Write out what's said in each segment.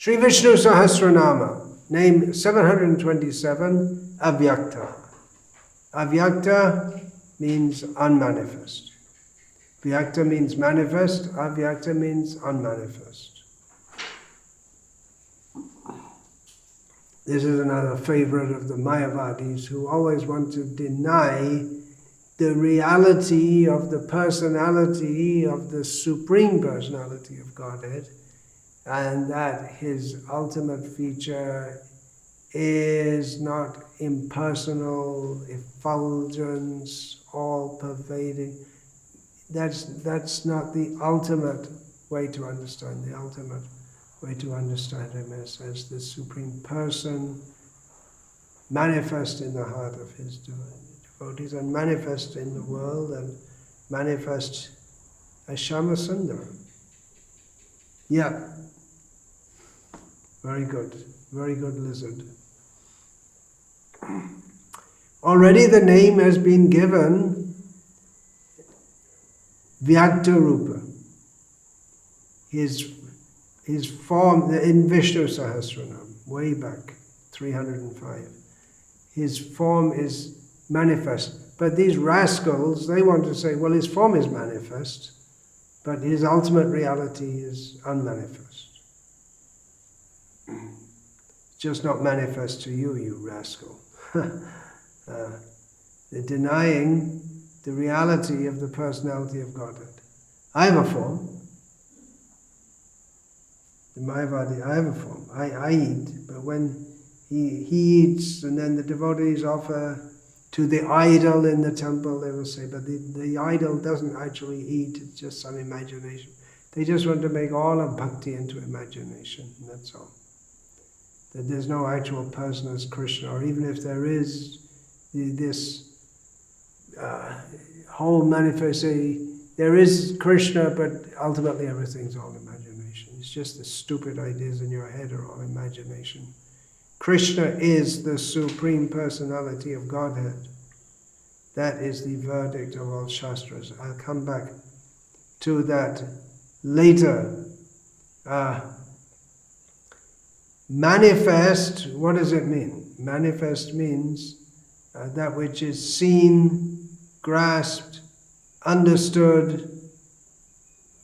Sri Vishnu Sahasranama, name 727, Avyakta. Avyakta means unmanifest. Vyakta means manifest, Avyakta means unmanifest. This is another favorite of the Mayavadis who always want to deny the reality of the personality of the Supreme Personality of Godhead, and that his ultimate feature is not impersonal, effulgence, all-pervading. That's not the ultimate way to understand. The ultimate way to understand him is as the Supreme Person, manifest in the heart of his devotees, and manifest in the world, and manifest as Shyamasundara. Yeah. Very good lizard. Already the name has been given Vyakta Rupa. His form in Vishnu Sahasranama, way back, 305. His form is manifest. But these rascals, they want to say, well, his form is manifest, but his ultimate reality is unmanifest. Just not manifest to you, you rascal. They're denying the reality of the personality of Godhead. I have a form. The Mayavadi, I have a form. I eat, but when he eats, and then the devotees offer to the idol in the temple, they will say, but the idol doesn't actually eat, it's just some imagination. They just want to make all of bhakti into imagination, and that's all. That there's no actual person as Krishna, or even if there is, this whole manifestation, there is Krishna, but ultimately everything's all imagination. It's just the stupid ideas in your head are all imagination. Krishna is the Supreme Personality of Godhead. That is the verdict of all Shastras. I'll come back to that later. Manifest, what does it mean? Manifest means that which is seen, grasped, understood.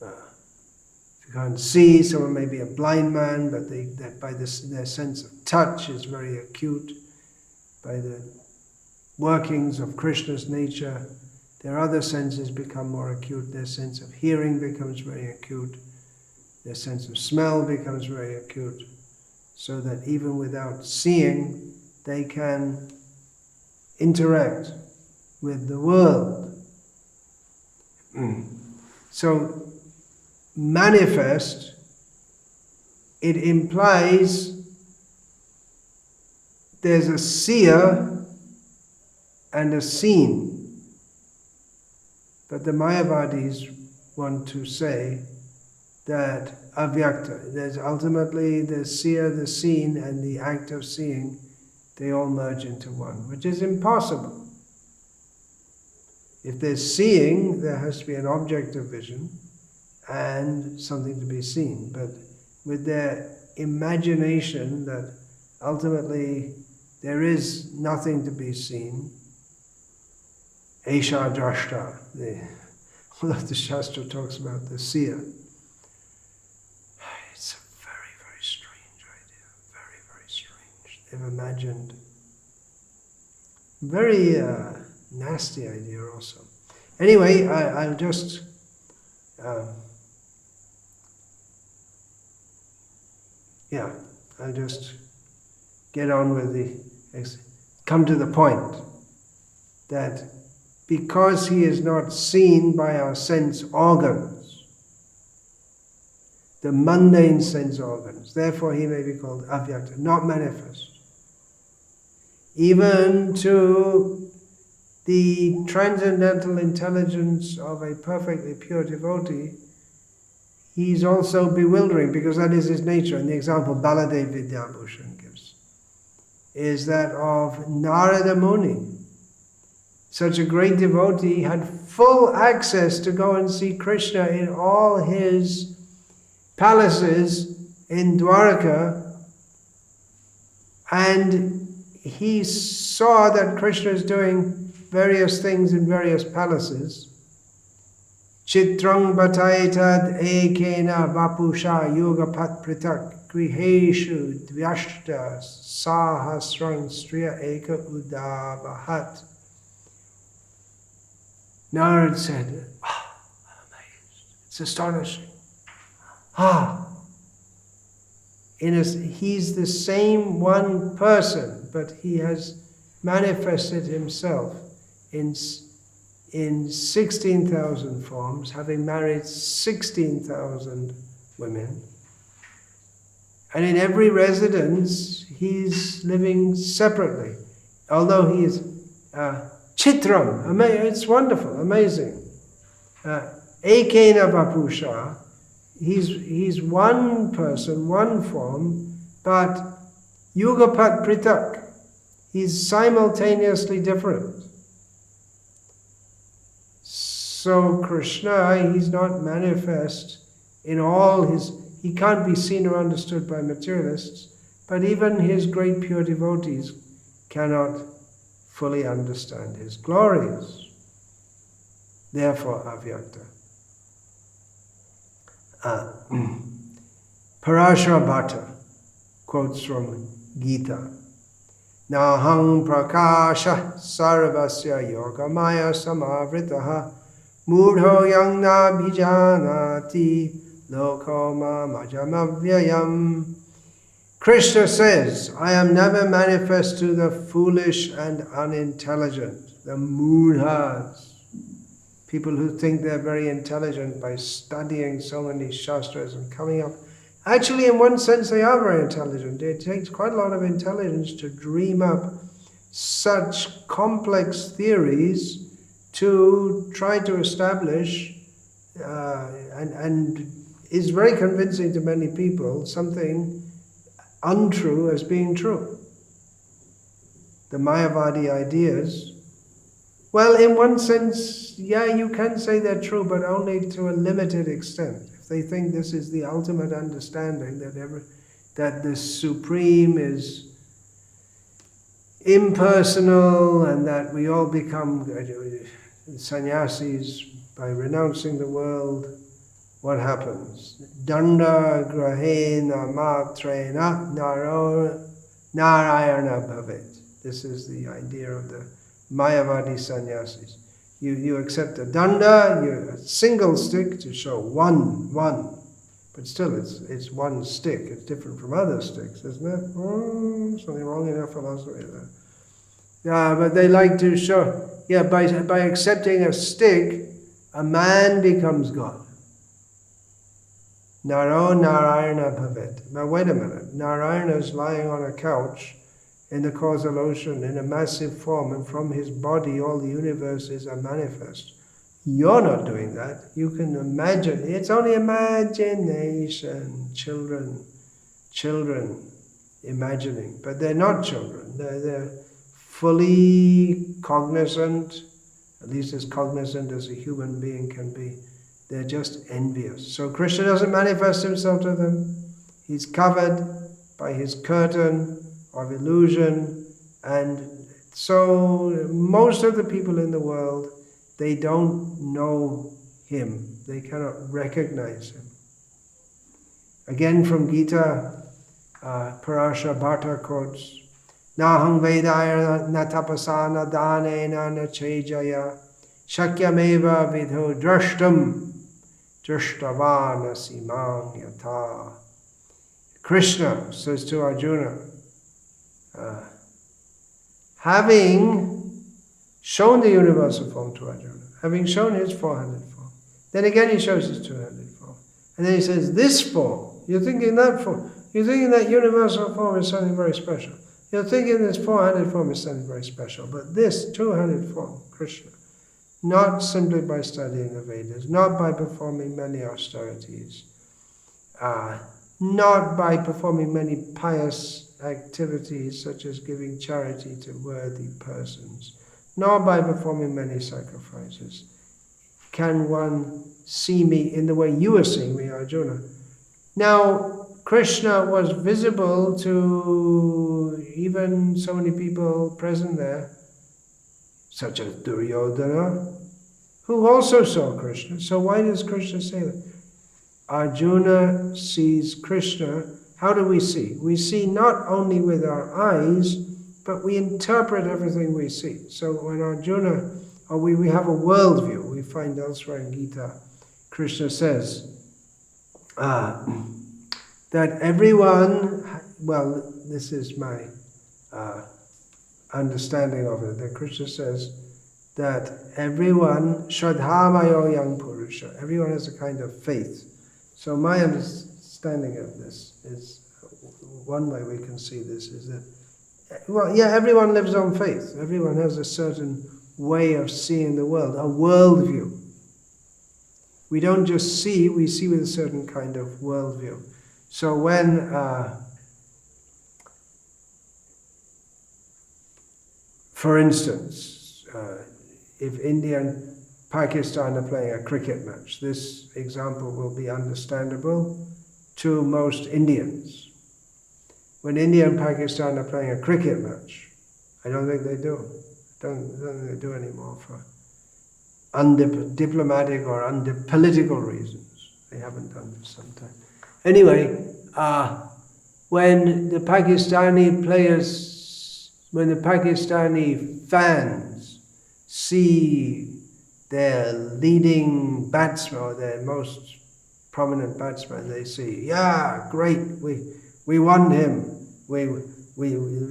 If you can't see, someone may be a blind man, but that by their sense of touch is very acute. By the workings of Krishna's nature, their other senses become more acute. Their sense of hearing becomes very acute. Their sense of smell becomes very acute. So that even without seeing, they can interact with the world. So, manifest, it implies there's a seer and a seen. But the Mayavadis want to say that Avyakta, there's ultimately the seer, the seen, and the act of seeing, they all merge into one, which is impossible. If there's seeing, there has to be an object of vision and something to be seen. But with their imagination that ultimately there is nothing to be seen, Esha Drashta, the Shastra talks about the seer. It's a very, very strange idea. Very, very strange. They've imagined. Very nasty idea also. Anyway, I'll just I'll just get on with come to the point that because he is not seen by our sense organs, the mundane sense organs, therefore he may be called Avyakta, not manifest. Even to the transcendental intelligence of a perfectly pure devotee, he's also bewildering because that is his nature. And the example Baladev Vidyabhushan gives is that of Narada Muni. Such a great devotee had full access to go and see Krishna in all his palaces in Dwarka, and he saw that Krishna is doing various things in various palaces. Chitrang bataitad ekena vapusha yogapat pritak griheshu dvyashta sahasrang striya eka udavahat. Narad said, amazed. It's astonishing. He's the same one person, but he has manifested himself in 16,000 forms, having married 16,000 women. And in every residence, he's living separately. Although he is Chitram, it's wonderful, amazing. Ekena Vapusha, he's one person, one form, but Yugapat Pritak, he's simultaneously different. So Krishna, he's not manifest in all he can't be seen or understood by materialists, but even his great pure devotees cannot fully understand his glories. Therefore, Avyakta. Parashara Bhatta quotes from Gita. Nahang prakasha sarvasya yogamaya samavritaha mudho yang na bhijanati loko mamajamavyayam. Krishna says, I am never manifest to the foolish and unintelligent, the mudhas, people who think they're very intelligent by studying so many shastras and coming up. Actually, in one sense, they are very intelligent. It takes quite a lot of intelligence to dream up such complex theories to try to establish, and is very convincing to many people, something untrue as being true. The Mayavadi ideas, well, in one sense, yeah, you can say they're true, but only to a limited extent. If they think this is the ultimate understanding, that the Supreme is impersonal and that we all become sannyasis by renouncing the world, what happens? Danda grahena matrena narayana bhavet. This is the idea of the Mayavadi sannyasis. You accept a danda, a single stick to show one. But still, it's one stick. It's different from other sticks, isn't it? Oh, something wrong in our philosophy there. Yeah, but they like to show, by accepting a stick, a man becomes God. Naro Narayana Bhavet. Now wait a minute. Narayana is lying on a couch in the causal ocean in a massive form, and from his body all the universes are manifest. You're not doing that. You can imagine. It's only imagination. Children imagining. But they're not children. They're fully cognizant, at least as cognizant as a human being can be. They're just envious. So Krishna doesn't manifest himself to them. He's covered by his curtain of illusion. And so most of the people in the world, they don't know him. They cannot recognize him. Again from Gita, Parashara Bhatta quotes, Nahang Vedaya na tapasana danena na chejaya shakyameva vidho drashtam drashtavana simang yata. Krishna says to Arjuna, having shown the universal form to Arjuna, having shown his 400 form, then again he shows his 200 form. And then he says, this form, you're thinking that form, you're thinking that universal form is something very special. You're thinking this 400 form is something very special. But this 200 form, Krishna, not simply by studying the Vedas, not by performing many austerities, not by performing many pious activities such as giving charity to worthy persons, nor by performing many sacrifices, can one see me in the way you are seeing me, Arjuna. Now, Krishna was visible to even so many people present there, such as Duryodhana, who also saw Krishna. So why does Krishna say that? Arjuna sees Krishna. How do we see? We see not only with our eyes, but we interpret everything we see. So when Arjuna, or we have a worldview, we find elsewhere in Gita, Krishna says that everyone, well, this is my understanding of it, that Krishna says that everyone, Shraddhamayo Yang Purusha, everyone has a kind of faith. So my understanding of this is, one way we can see this is that, well, yeah, everyone lives on faith. Everyone has a certain way of seeing the world, a worldview. We don't just see, we see with a certain kind of worldview. So when, for instance, if India and Pakistan are playing a cricket match, this example will be understandable to most Indians. When India and Pakistan are playing a cricket match, I don't think they do. I don't think they do anymore for diplomatic or political reasons. They haven't done for some time. Anyway, when the Pakistani fans see their leading batsman or their most prominent batsman, they say, yeah, great, we won him, we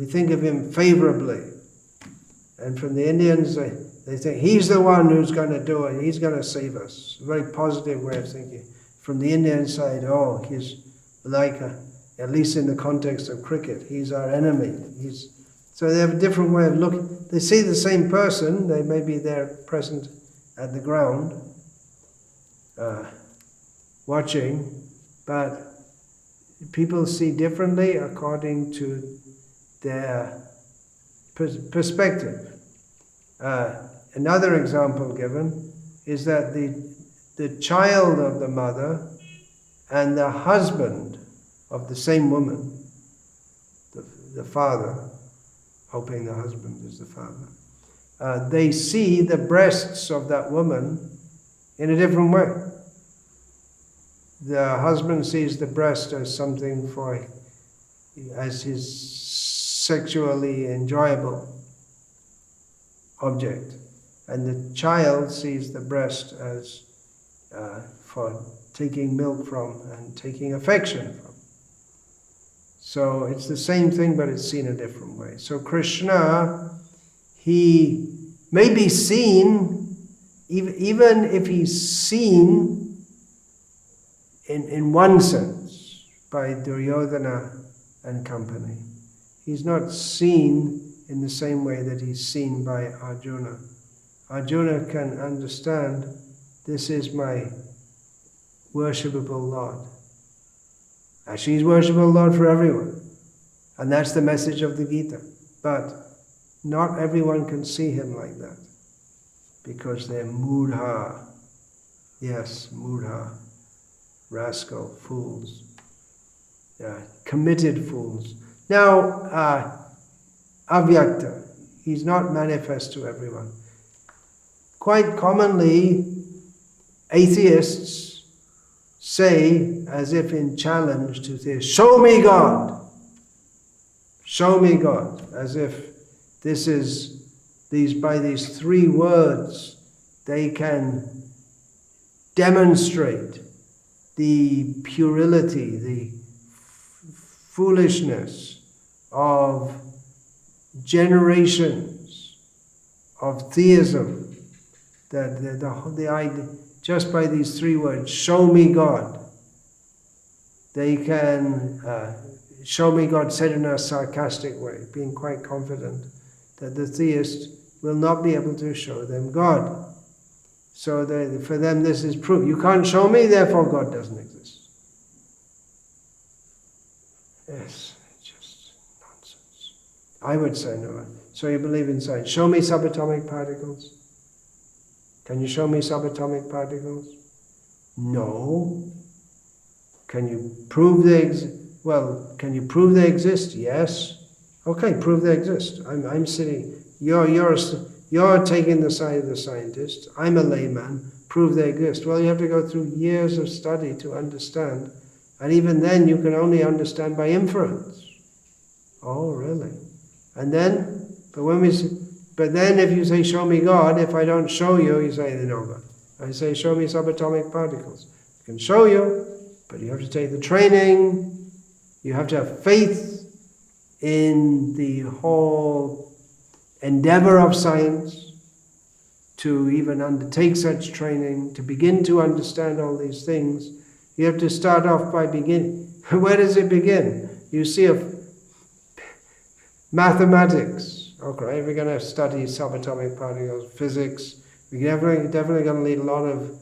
think of him favorably. And from the Indians, they think he's the one who's going to do it, he's going to save us. A very positive way of thinking. From the Indian side, oh, he's like, at least in the context of cricket, he's our enemy. So they have a different way of looking. They see the same person, they may be there present at the ground, watching, but people see differently according to their perspective. Another example given is that the child of the mother and the husband of the same woman, the father, hoping the husband is the father, they see the breasts of that woman in a different way. The husband sees the breast as something as his sexually enjoyable object, and the child sees the breast as for taking milk from and taking affection from. So it's the same thing, but it's seen a different way. So Krishna, he may be seen, even if he's seen in one sense by Duryodhana and company. He's not seen in the same way that he's seen by Arjuna. Arjuna can understand, this is my worshipable Lord. Actually, he's worshipable Lord for everyone. And that's the message of the Gita. But not everyone can see him like that, because they're mudha. Yes, mudha. Rascal, fools. Yeah, committed fools. Now, Avyakta, he's not manifest to everyone. Quite commonly, atheists say, as if in challenge to theists, show me God. Show me God. As if by these three words, they can demonstrate the puerility, the foolishness of generations of theism. The idea, just by these three words, show me God, they can show me God said in a sarcastic way, being quite confident that the theist will not be able to show them God. So for them this is proof. You can't show me, therefore God doesn't exist. Yes, it's just nonsense. I would say no. So you believe in science. Show me subatomic particles. Can you show me subatomic particles? No. Can you prove well, can you prove they exist? Yes. Okay, prove they exist. I'm sitting. You're taking the side of the scientist. I'm a layman. Prove they exist. Well, you have to go through years of study to understand, and even then, you can only understand by inference. Oh, really? And then, but then, if you say, "Show me God," if I don't show you, you say, "No God." I say, "Show me subatomic particles." I can show you, but you have to take the training. You have to have faith in the whole endeavor of science to even undertake such training, to begin to understand all these things. You have to start off by beginning. Where does it begin? You see mathematics. Okay, we're going to study subatomic particles, physics. We're definitely going to need a lot of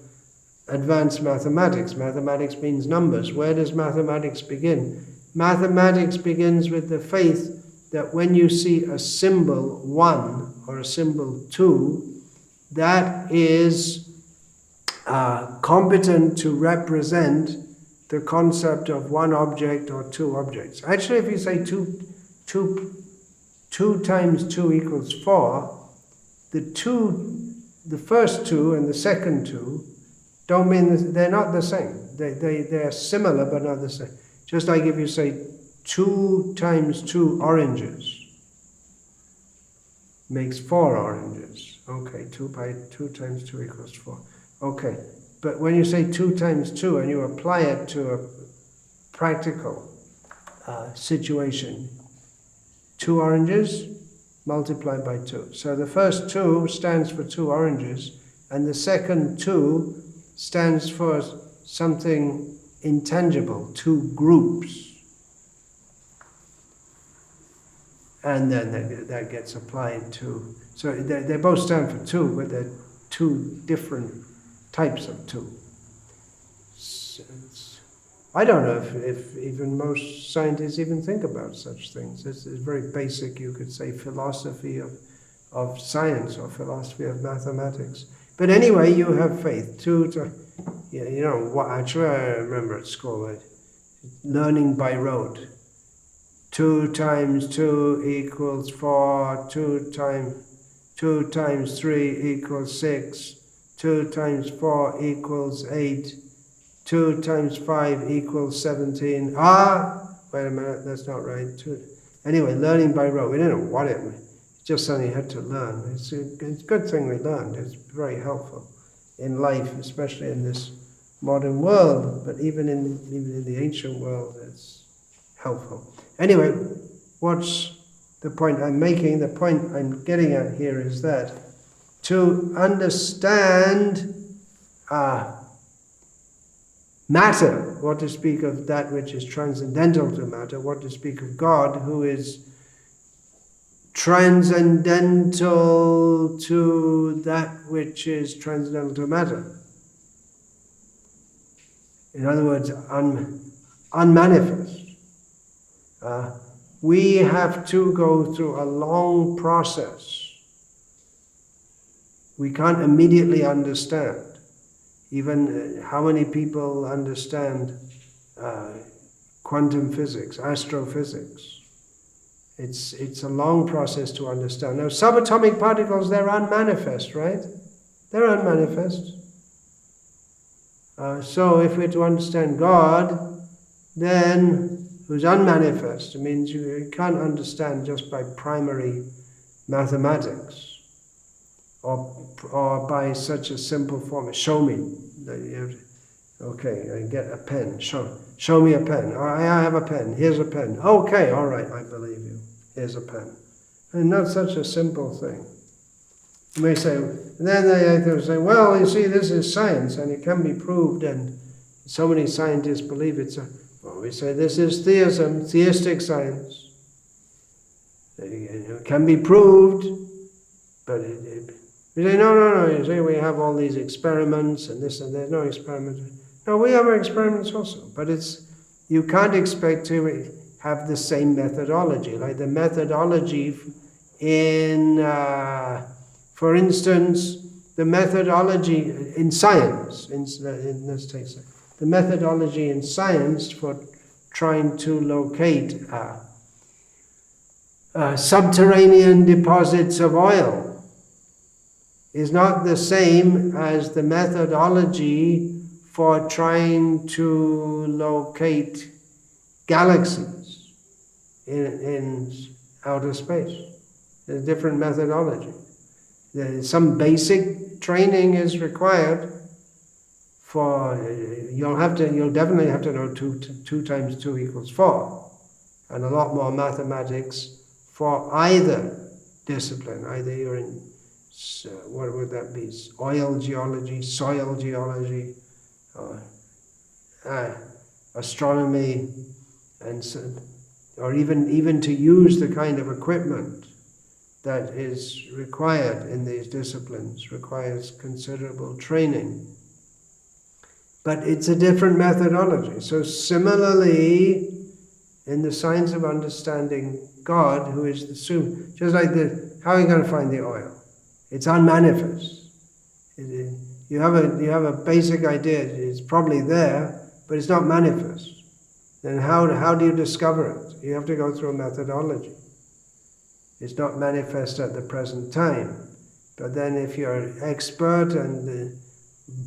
advanced mathematics. Mathematics means numbers. Where does mathematics begin? Mathematics begins with the faith that when you see a symbol 1 or a symbol 2, that is competent to represent the concept of one object or two objects. Actually, if you say 2 times 2 equals 4, the first 2 and the second 2 don't mean they're not the same. They're similar but not the same. Just like if you say 2 times 2 oranges makes 4 oranges. Okay, 2 times 2 equals 4. Okay, but when you say 2 times 2 and you apply it to a practical situation, 2 oranges multiplied by 2. So the first 2 stands for 2 oranges, and the second 2 stands for something intangible, 2 groups. And then that gets applied to, so they both stand for 2, but they're 2 different types of 2. I don't know if even most scientists even think about such things. It's very basic, you could say, philosophy of science or philosophy of mathematics. But anyway, you have faith. Actually I remember at school, learning by rote. 2 times 2 equals 4, 2 times 3 equals 6, 2 times 4 equals 8, 2 times 5 equals 17. Wait a minute, that's not right. Anyway, learning by rote. We didn't know what it meant. It's just something you had to learn. It's a good thing we learned. It's very helpful in life, especially in this modern world, but even in the ancient world, it's helpful. Anyway, what's the point I'm making? The point I'm getting at here is that to understand matter, what to speak of that which is transcendental to matter, what to speak of God, who is transcendental to that which is transcendental to matter. In other words, unmanifest. We have to go through a long process. We can't immediately understand. Even how many people understand quantum physics, astrophysics? It's a long process to understand. Now, subatomic particles, they're unmanifest, right? They're unmanifest. So if we're to understand God, then who's unmanifest, it means you can't understand just by primary mathematics or by such a simple form. Show me. Okay, I get a pen. Show me a pen. I have a pen. Here's a pen. Okay, all right, I believe you. Here's a pen. And not such a simple thing. You may say, and then they say, well, you see, this is science and it can be proved, and so many scientists believe it's well, we say this is theism, theistic science. It can be proved, but we say, no, you see, we have all these experiments and this and there's no experiments. No, we have our experiments also, but you can't expect to have the same methodology. Like the methodology in, for instance, the methodology in science, let's take the methodology in science for trying to locate subterranean deposits of oil is not the same as the methodology for trying to locate galaxies in outer space. There's a different methodology. Some basic training is required for, you'll definitely have to know 2 times 2 equals 4, and a lot more mathematics for either discipline. Either you're in, what would that be? Oil geology, soil geology, astronomy, and so, or even to use the kind of equipment that is required in these disciplines requires considerable training. But it's a different methodology. So similarly, in the science of understanding God, who is the Supreme, just like how are you going to find the oil? It's unmanifest. You have a basic idea. It's probably there, but it's not manifest. Then how do you discover it? You have to go through a methodology. It's not manifest at the present time. But then if you're expert and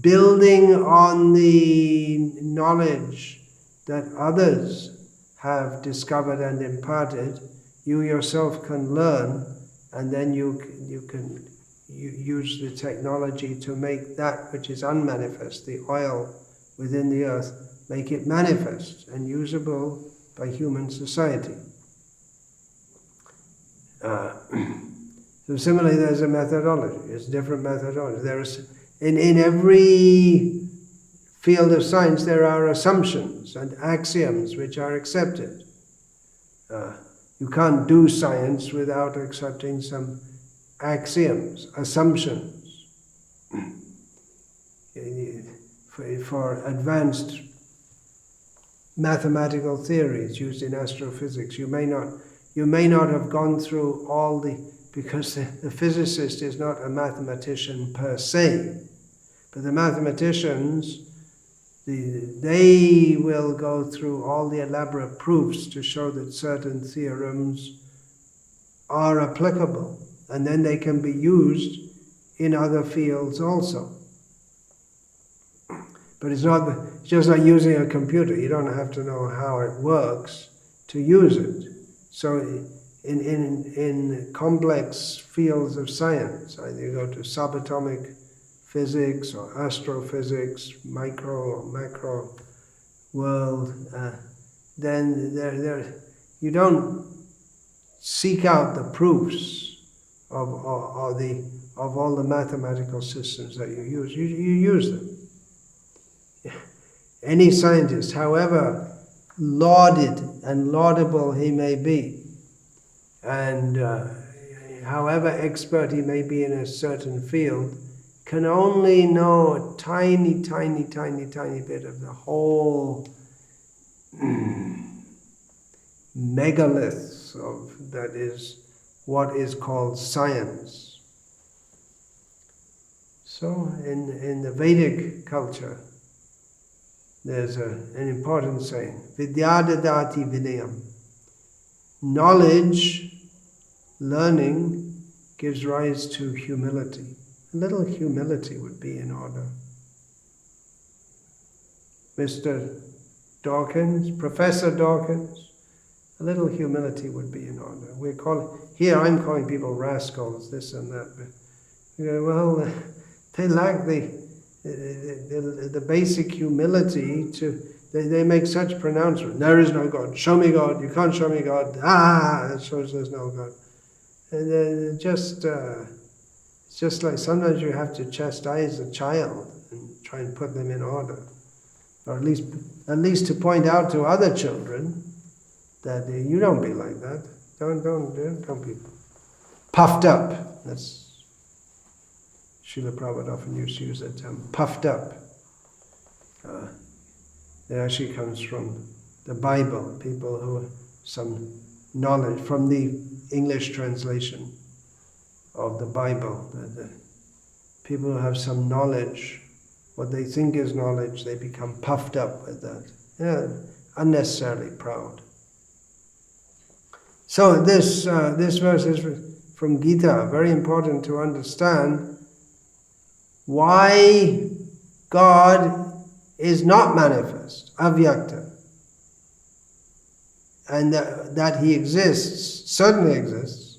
building on the knowledge that others have discovered and imparted, you yourself can learn, and then you can use the technology to make that which is unmanifest, the oil within the earth, make it manifest and usable by human society. So similarly, there's a methodology. It's different methodology. There is in every field of science there are assumptions and axioms which are accepted. You can't do science without accepting some axioms, assumptions. For advanced mathematical theories used in astrophysics, you may not have gone through all because the physicist is not a mathematician per se, but the mathematicians, they will go through all the elaborate proofs to show that certain theorems are applicable, and then they can be used in other fields also. But it's just like using a computer. You don't have to know how it works to use it. So in complex fields of science, either you go to subatomic physics or astrophysics, micro or macro world, then you don't seek out the proofs of all the mathematical systems that you use. You use them. Any scientist, however lauded and laudable he may be, and however expert he may be in a certain field, can only know a tiny bit of the whole megalith that is what is called science. So in the Vedic culture, there's an important saying, Vidya dadati vinayam. Knowledge, learning, gives rise to humility. A little humility would be in order. Mr. Dawkins, Professor Dawkins, a little humility would be in order. I'm calling people rascals, this and that. But, they lack the basic humility they make such pronouncements. There is no God. Show me God. You can't show me God. It shows there's no God. And it's just like sometimes you have to chastise a child and try and put them in order, or at least to point out to other children that you don't be like that. Don't be puffed up. That's Srila Prabhupada often used to use that term, puffed up. It actually comes from the Bible, people who have some knowledge, from the English translation of the Bible. The people who have some knowledge, what they think is knowledge, they become puffed up with that. Yeah, unnecessarily proud. So this verse is from Gita, very important to understand why God is not manifest, Avyakta, and that He exists, certainly exists,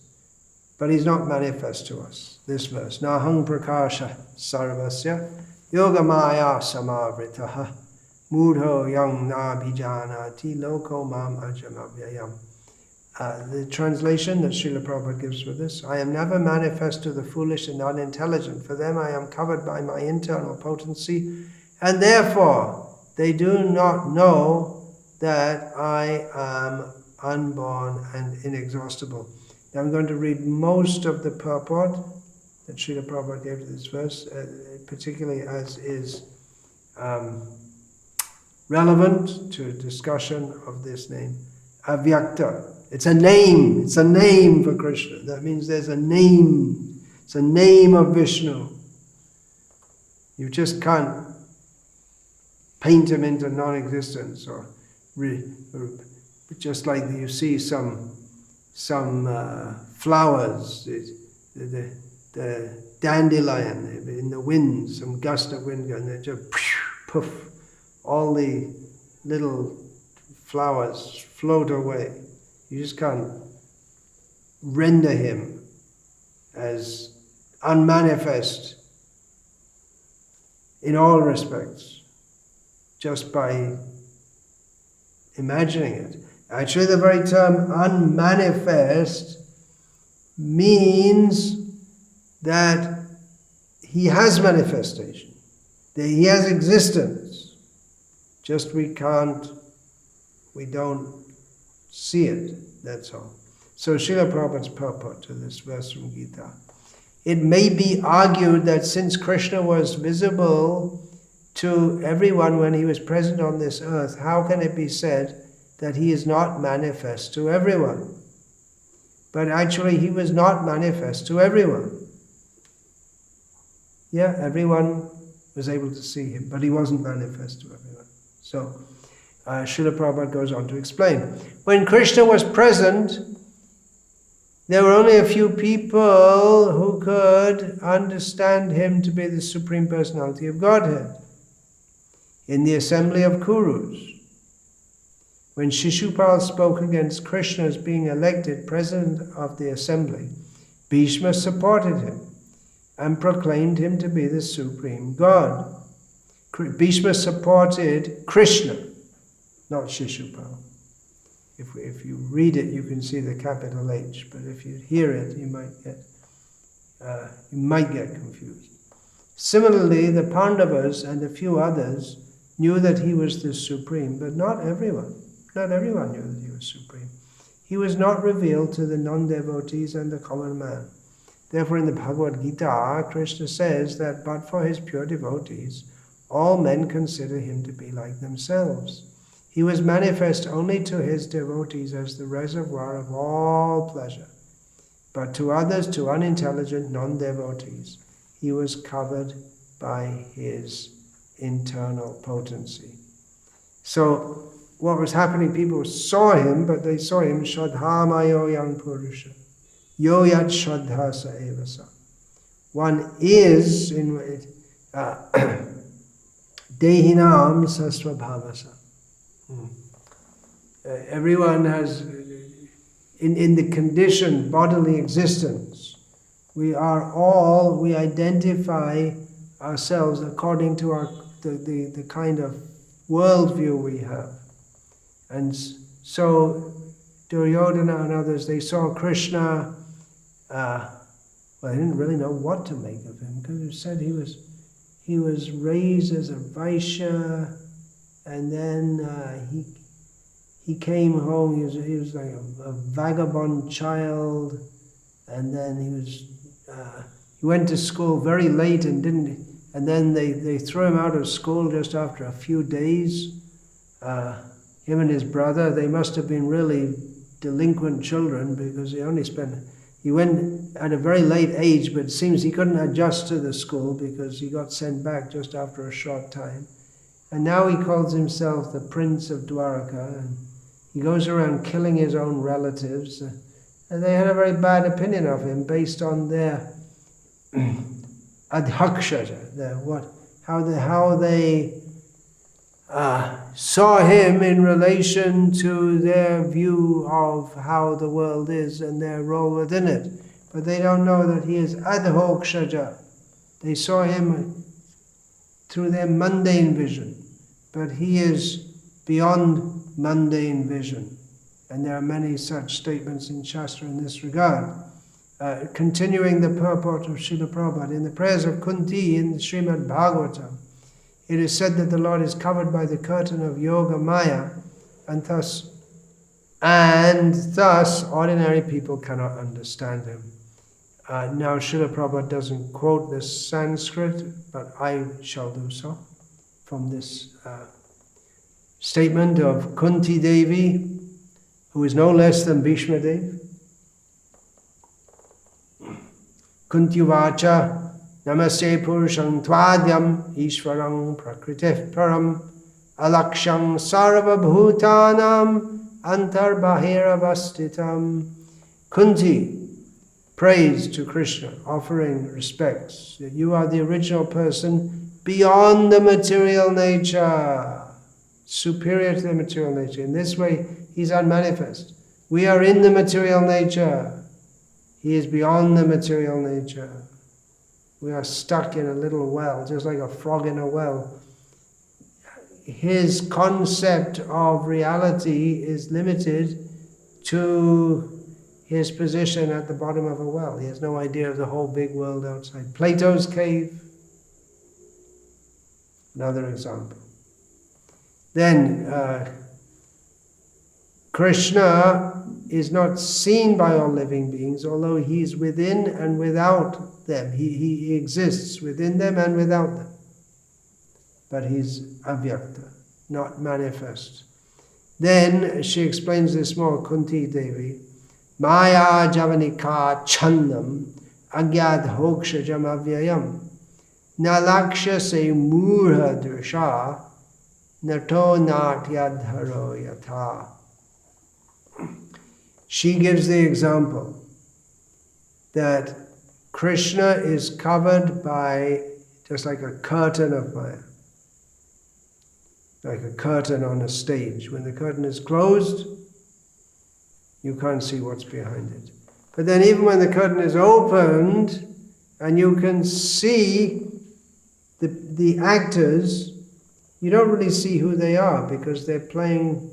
but He's not manifest to us. This verse, Nahang prakasha sarvasya yogamaya samavritaha mudho yang nabhijanati loko mam ajamavyayam. The translation that Srila Prabhupada gives for this, I am never manifest to the foolish and unintelligent. For them I am covered by my internal potency, and therefore they do not know that I am unborn and inexhaustible. Now I'm going to read most of the purport that Srila Prabhupada gave to this verse, particularly as is relevant to a discussion of this name, Avyakta. It's a name for Krishna. That means there's a name. It's a name of Vishnu. You just can't paint him into non-existence, or just like you see some flowers, the dandelion in the wind, some gust of wind, and they just poof, all the little flowers float away. You just can't render him as unmanifest in all respects just by imagining it. Actually, the very term unmanifest means that he has manifestation, that he has existence. Just we don't see it, that's all. So Srila Prabhupada's purport to this verse from Gita. It may be argued that since Krishna was visible to everyone when he was present on this earth, how can it be said that he is not manifest to everyone? But actually he was not manifest to everyone. Yeah, everyone was able to see him, but he wasn't manifest to everyone. So Srila Prabhupada goes on to explain. When Krishna was present, there were only a few people who could understand him to be the Supreme Personality of Godhead. In the assembly of Kurus, when Shishupal spoke against Krishna's being elected president of the assembly, Bhishma supported him and proclaimed him to be the Supreme God. Bhishma supported Krishna, not Shishupal. If you read it, you can see the capital H, but if you hear it, you might get confused. Similarly, the Pandavas and a few others knew that he was the Supreme, but not everyone. Not everyone knew that he was Supreme. He was not revealed to the non-devotees and the common man. Therefore, in the Bhagavad Gita, Krishna says that but for his pure devotees, all men consider him to be like themselves. He was manifest only to his devotees as the reservoir of all pleasure, but to others, to unintelligent non-devotees, he was covered by his internal potency. So what was happening, people saw him, but they saw him Shraddhamayo Yang Purusha, Yo Yat Shraddha Sa Eva Sa. One is in Dehinam Sasvabhavasa. Everyone has, in the conditioned bodily existence, we identify ourselves according to the kind of worldview we have. And so Duryodhana and others, they saw Krishna, they didn't really know what to make of him, because it said he was raised as a Vaishya, and then he came home. He was like a vagabond child, and then he went to school very late and then they threw him out of school just after a few days. Him and his brother, they must have been really delinquent children, because he went at a very late age, but it seems he couldn't adjust to the school because he got sent back just after a short time. And now he calls himself the Prince of Dwaraka, and he goes around killing his own relatives. And they had a very bad opinion of him based on their adhakshaja, how they saw him in relation to their view of how the world is and their role within it. But they don't know that he is adhokshaja. They saw him through their mundane vision, but he is beyond mundane vision. And there are many such statements in Shastra in this regard. Continuing the purport of Srila Prabhupada, in the prayers of Kunti in Srimad Bhagavatam, it is said that the Lord is covered by the curtain of Yoga Maya, and thus ordinary people cannot understand him. Now Srila Prabhupada doesn't quote this Sanskrit, but I shall do so from this statement of Kunti Devi, who is no less than Bhishma Dev. Kuntyuvacha namaste purusham tvadyam ishvarang prakriteh param alaksham sarva bhutanam antarbahiravastitam. Kunti prays to Krishna, offering respects, that you are the original person beyond the material nature, superior to the material nature. In this way, he's unmanifest. We are in the material nature. He is beyond the material nature. We are stuck in a little well, just like a frog in a well. His concept of reality is limited to his position at the bottom of a well. He has no idea of the whole big world outside. Plato's cave, another example. Then Krishna is not seen by all living beings, although he is within and without them. He exists within them and without them. But he's Avyakta, not manifest. Then she explains this more, Kunti Devi. Maya javanika chandam agyad hokshajam avyayam nalaksha se murha drisha nato natyadharo yatha. She gives the example that Krishna is covered by just like a curtain of Maya, like a curtain on a stage. When the curtain is closed, you can't see what's behind it. But then even when the curtain is opened and you can see the actors, you don't really see who they are because they're playing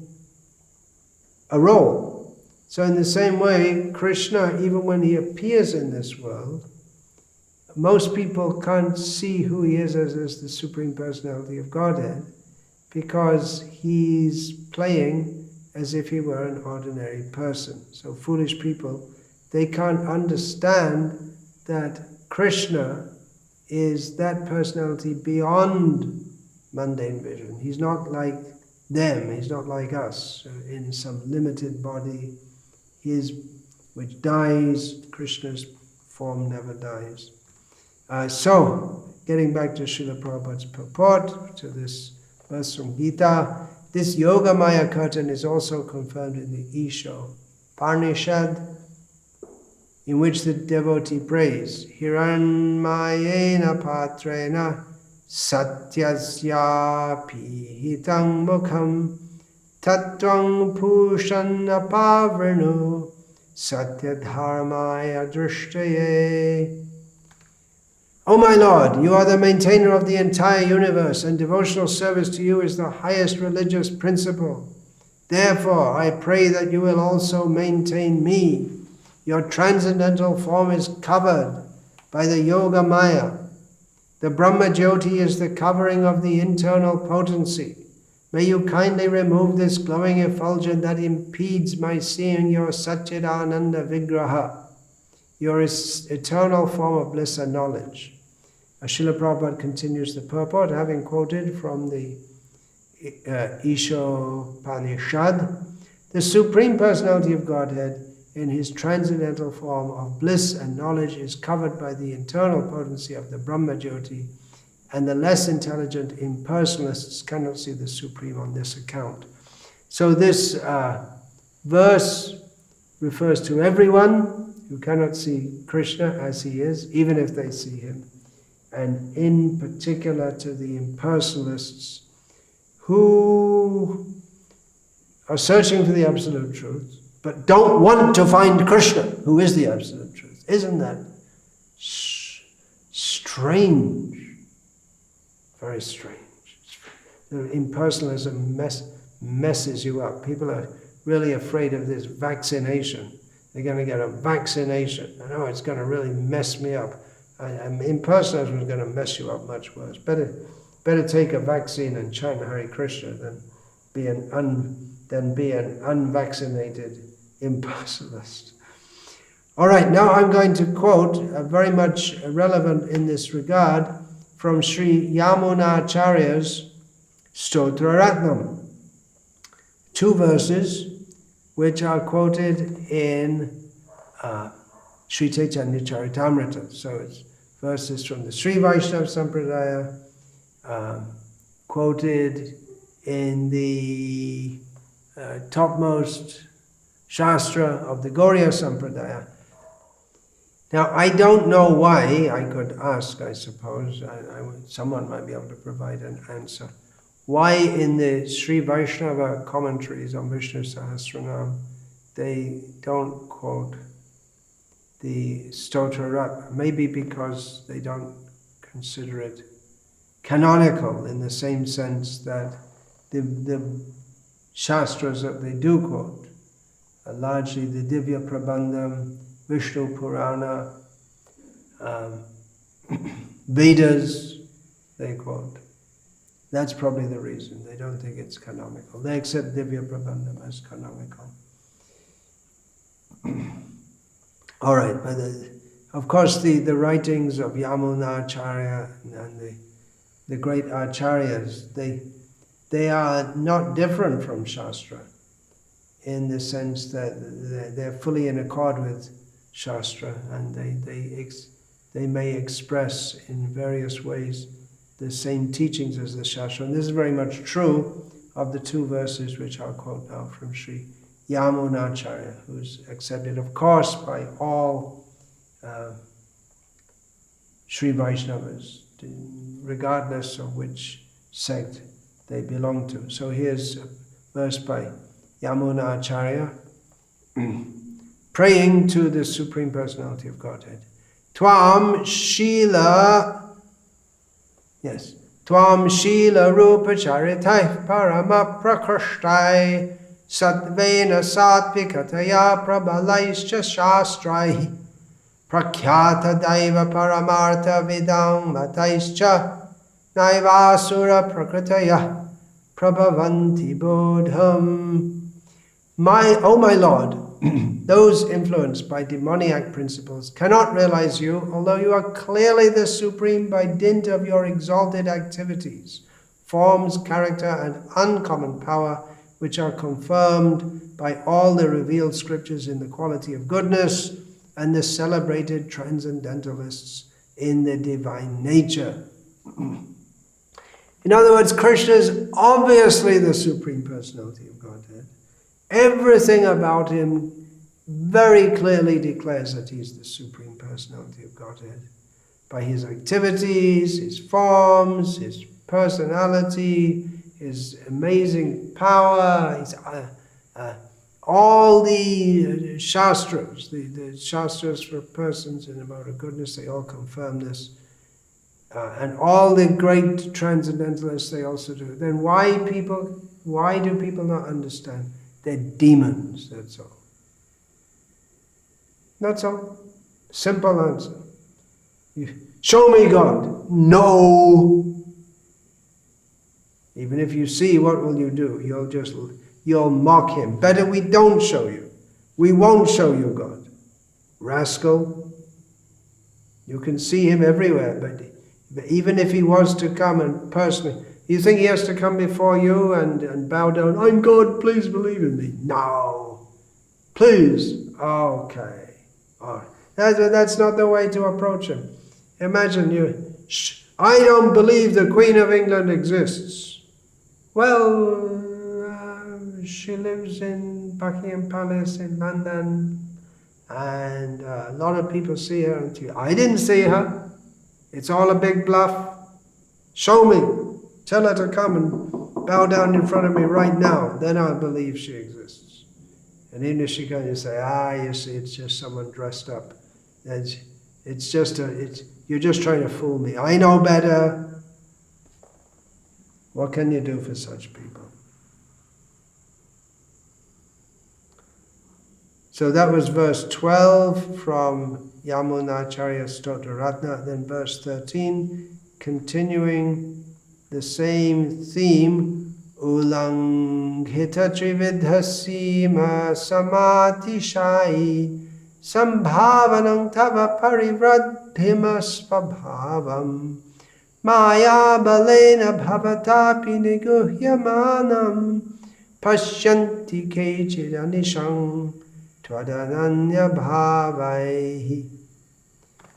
a role. So in the same way, Krishna, even when he appears in this world, most people can't see who he is as the Supreme Personality of Godhead because he's playing as if he were an ordinary person. So foolish people, they can't understand that Krishna is that personality beyond mundane vision. He's not like them, he's not like us, in some limited body, which dies. Krishna's form never dies. So, getting back to Srila Prabhupada's purport to this verse from Gita, this Yoga Maya curtain is also confirmed in the Isho Upanishad, in which the devotee prays, Hiranmayena patrena satyasya pihitam mukham tattvang pushan apavranu satyadharmaya drishtaye. O my Lord, you are the maintainer of the entire universe, and devotional service to you is the highest religious principle. Therefore, I pray that you will also maintain me. Your transcendental form is covered by the Yoga Maya. The Brahma Jyoti is the covering of the internal potency. May you kindly remove this glowing effulgence that impedes my seeing your Satchidananda Vigraha, your eternal form of bliss and knowledge. Srila Prabhupada continues the purport, having quoted from the Isho Upanishad. The Supreme Personality of Godhead, in his transcendental form of bliss and knowledge, is covered by the internal potency of the Brahma Jyoti, and the less intelligent impersonalists cannot see the Supreme on this account. So this verse refers to everyone who cannot see Krishna as he is, even if they see him, and in particular to the impersonalists who are searching for the Absolute Truth, but don't want to find Krishna, who is the Absolute Truth. Isn't that strange? Very strange. The impersonalism messes you up. People are really afraid of this vaccination. They're going to get a vaccination. I know it's going to really mess me up. Impersonalism is going to mess you up much worse. Better take a vaccine and chant Hare Krishna than be an unvaccinated impersonalist. All right, now I'm going to quote, very much relevant in this regard, from Sri Yamunacharya's Stotra Ratnam. 2 verses which are quoted in Sri Chaitanya Charitamrita. So it's verses from the Sri Vaishnava Sampradaya, quoted in the topmost Shastra of the Gauriya Sampradaya. Now, I don't know why. I could ask, I suppose. Someone might be able to provide an answer. Why in the Sri Vaishnava commentaries on Vishnu Sahasranama they don't quote the Stotra Ratna? Maybe because they don't consider it canonical in the same sense that the Shastras that they do quote are largely the Divya Prabandham, Vishnu Purana, Vedas, they quote. That's probably the reason. They don't think it's canonical. They accept Divya Prabandham as canonical. All right, but of course the writings of Yamunacharya and the great acharyas, they are not different from Shastra in the sense that they're fully in accord with Shastra, and they may express in various ways the same teachings as the Shastra. And this is very much true of the 2 verses which I'll quote now from Sri Yamunacharya, who's accepted, of course, by all Sri Vaishnavas, regardless of which sect they belong to. So here's a verse by Yamunacharya, praying to the Supreme Personality of Godhead. Tvam Shila, yes, Tvam Shila Rupa Charitai Parama Prakrishtai Satvena Satvikataya Prabalaischa Shastrai Prakyata Daiva Paramartha Vidam Mataischa Naivasura Prakritaya Prabhavanti Bodham. O my Lord, those influenced by demoniac principles cannot realize you, although you are clearly the Supreme by dint of your exalted activities, forms, character, and uncommon power, which are confirmed by all the revealed scriptures in the quality of goodness and the celebrated transcendentalists in the divine nature. In other words, Krishna is obviously the Supreme Personality of Godhead. Everything about him very clearly declares that he's the Supreme Personality of Godhead. By his activities, his forms, his personality, his amazing power, his, all the Shastras, the Shastras for persons in the mode of goodness, they all confirm this. And all the great transcendentalists, they also do. Then why do people not understand? They're demons, that's all. That's all. Simple answer. Show me God. No. Even if you see, what will you do? You'll mock him. Better we don't show you. We won't show you God. Rascal. You can see him everywhere, but even if he was to come and personally, you think he has to come before you and bow down, I'm God, please believe in me. No. Please. Okay. All right. That's not the way to approach him. Imagine I don't believe the Queen of England exists. Well, she lives in Buckingham Palace in London, and a lot of people see her on TV. I didn't see her. It's all a big bluff. Show me. Tell her to come and bow down in front of me right now. Then I'll believe she exists. And even if she comes, you say, you see, it's just someone dressed up. You're just trying to fool me. I know better. What can you do for such people? So that was verse 12 from Yamunacharya Stotra Ratna. Then verse 13, continuing the same theme, Ulanghita trividhasima samatishai sambhavanam tava parivradhima svabhavam maya balena bhavatapi niguhyamanam pashyanti kechidanisham tvadananya bhavaihi.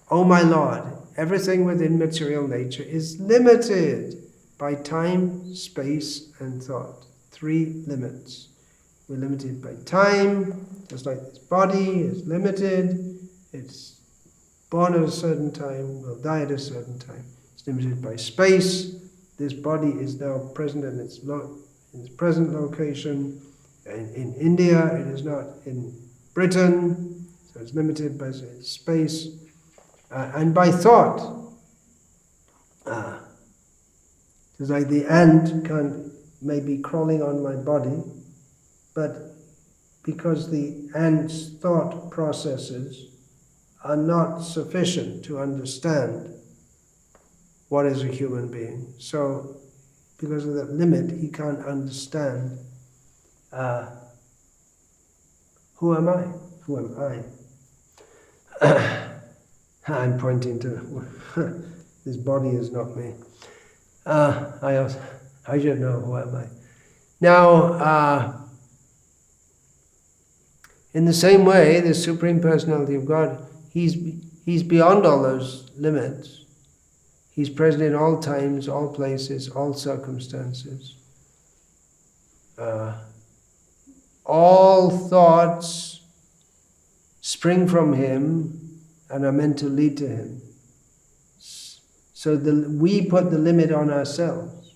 O my Lord, everything within material nature is limited by time, space, and thought. 3 limits. We're limited by time, just like this body is limited. It's born at a certain time, will die at a certain time. It's limited by space. This body is now present in its present location. And in India, it is not in Britain, so it's limited by space. And by thought. It's like the ant may be crawling on my body, but because the ant's thought processes are not sufficient to understand what is a human being. So, because of that limit, he can't understand who am I? Who am I? I'm pointing to this body is not me. I should know who am I. Now, in the same way, the Supreme Personality of God, He's beyond all those limits. He's present in all times, all places, all circumstances. All thoughts spring from Him and are meant to lead to Him. So we put the limit on ourselves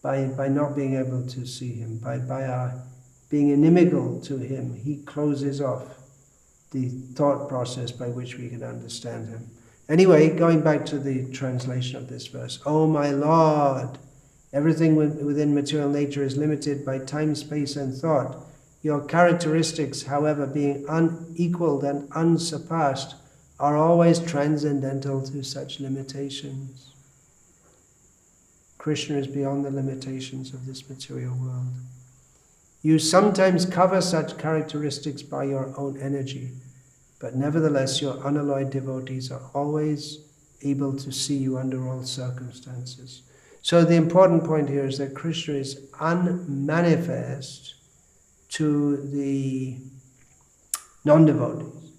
by not being able to see Him, by our being inimical to Him. He closes off the thought process by which we can understand Him. Anyway, going back to the translation of this verse, O my Lord, everything within material nature is limited by time, space, and thought. Your characteristics, however, being unequaled and unsurpassed, are always transcendental to such limitations. Krishna is beyond the limitations of this material world. You sometimes cover such characteristics by your own energy, but nevertheless your unalloyed devotees are always able to see you under all circumstances. So the important point here is that Krishna is unmanifest to the non-devotees,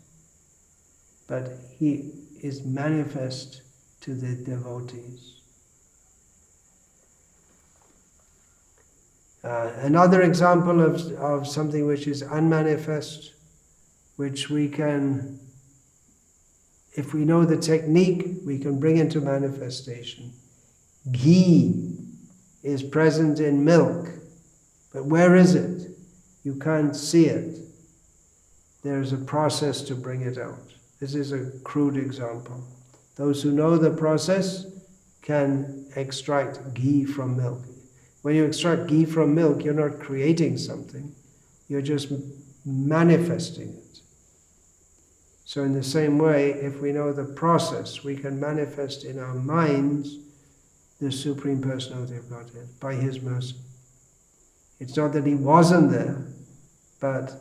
but He is manifest to the devotees. Another example of something which is unmanifest, which we can, if we know the technique, we can bring into manifestation. Ghee is present in milk, but where is it? You can't see it. There's a process to bring it out. This is a crude example. Those who know the process can extract ghee from milk. When you extract ghee from milk, you're not creating something, you're just manifesting it. So in the same way, if we know the process, we can manifest in our minds the Supreme Personality of Godhead by His mercy. It's not that He wasn't there, but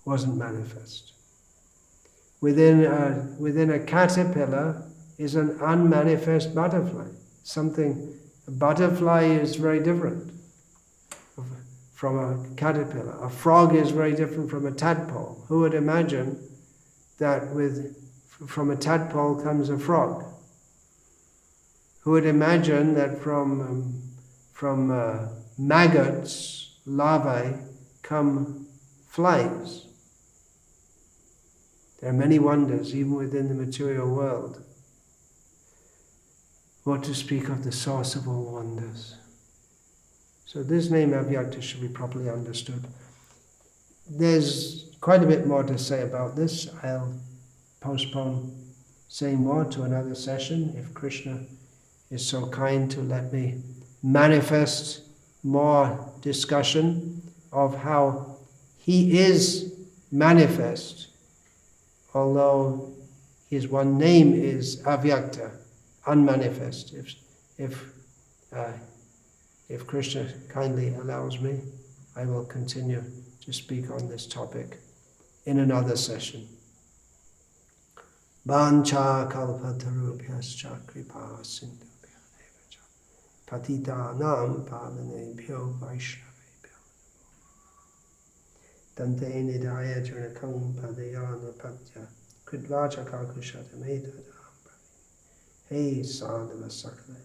wasn't manifest. Within a caterpillar is an unmanifest butterfly. A butterfly is very different from a caterpillar. A frog is very different from a tadpole. Who would imagine that from a tadpole comes a frog? Who would imagine that from maggots, larvae, come flies? There are many wonders even within the material world. What to speak of the source of all wonders. So this name Avyakta should be properly understood. There's quite a bit more to say about this. I'll postpone saying more to another session if Krishna is so kind to let me manifest more discussion of how he is manifest, although his one name is Avyakta, unmanifest. If Krishna kindly allows me, I will continue to speak on this topic in another session. Vancha kalpatarubhyascha kripa sindhubhya devacha patitanam pavanebhyo vaishnavebhyo dante nidaya janakam padayana patya kridvacha kakushatameta hey sadhava sakala